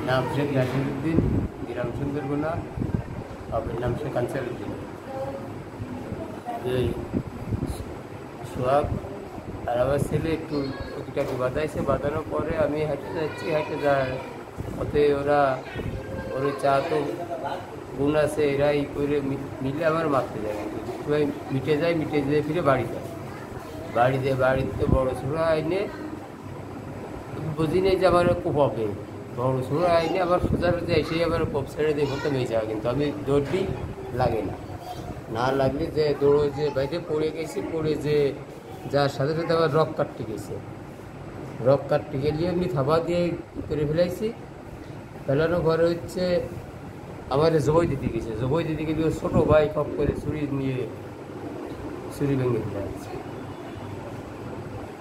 নাম শেখ নাসিরুদ্দিন, গ্রাম সুন্দরগুনা, বাবার নাম শেখ আনসারুদ্দিন। এই সোহাগ আর আমার ছেলে একটু টুকিটাকি বাঁধাইছে, বাঁধানোর পরে আমি হেঁটে যাচ্ছি, হেঁটে যায় ওতে ওরা চা তো গুণ আছে, এরা ই করে মিলে আমার মারতে যায়, কিন্তু সবাই মিটে যায়, মিটে যেয়ে ফিরে বাড়ি যায়। বাড়িতে বড় ছোড়া আইনে বুঝি নেই যে আমার কোপ হবে, বড় ছোড়া আইনে আবার সোজা এসে আবার কোপ ছেড়ে দিয়ে বলতে মেয়ে যাওয়া, কিন্তু আমি দৌড়ি লাগে না লাগলে যে দৌড়ো যে বাইরে পড়ে গেছি, পড়ে যে যার সাথে সাথে আবার রক কাটতে গেছে, রক কাটতে গেলে এমনি থাবা দিয়ে করে ফেলাইছি। ফেলানোর পরে হচ্ছে আমার জবই দিতে গেছে, জবই দিতে গেলে ওর ছোটো ভাই খপ করে ছুরি ভেঙে ফেলে আছে।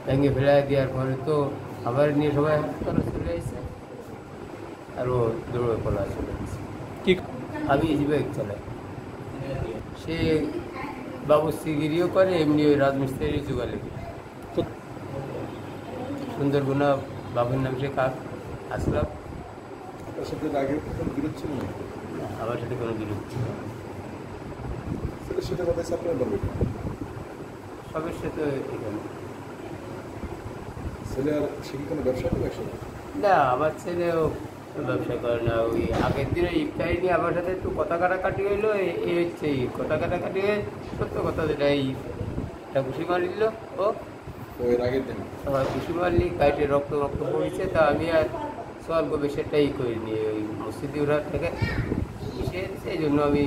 ভেঙে ফেলাই দেওয়ার পরে তো আবার নিয়ে সবাই হাসপাতালে চলে আসছে, আর ও দৌড়ে পড়া চলে গেছে। আমি বাইক চালাই, সে বাবুশ্রীগিরিও করে, এমনি ওই রাজমিস্ত্রি জোগালে। সুন্দরবনা বাবুর নাম সে কাক আসলাম। তার সাথে আগে কোনো বিরোধ ছিল না? আমার সাথে কোনো বিরোধ ছিল না। ছেলের সাথে কথা আপনার বলবেন? সবের সাথে এখানে ছেলে আর সে কি কোনো ব্যবসা করে একসাথে? না, আমার ছেলেও ব্যবসা করে না। ওই আগের দিনে ইফতারি নিয়ে আমার সাথে একটু কথা কাটাকাটি হইলো, এই হচ্ছে কথা কাটাকাটি হয়ে সত্য কথা যেটা এটা ঘুষি মারি দিল ও এর আগের দিন ঘুষি মারলি গাইটে রক্ত পড়েছে, তা আমি আর স্বল্প বেশিটাই করিনি, ওই মসজিদে ওরা থেকে মিশে সেই জন্য আমি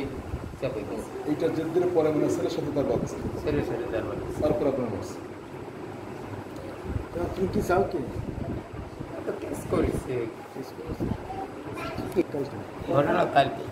চাপে গেছি। এইটা যে দিনের পরে মানে ছেলের সাথে তার বাচ্চা, ছেলের সাথে তার মানে তারপর আপনার বাচ্চা। তুমি কি চাও কি কেস করেছে ঘটনা ঘটনা কালকে।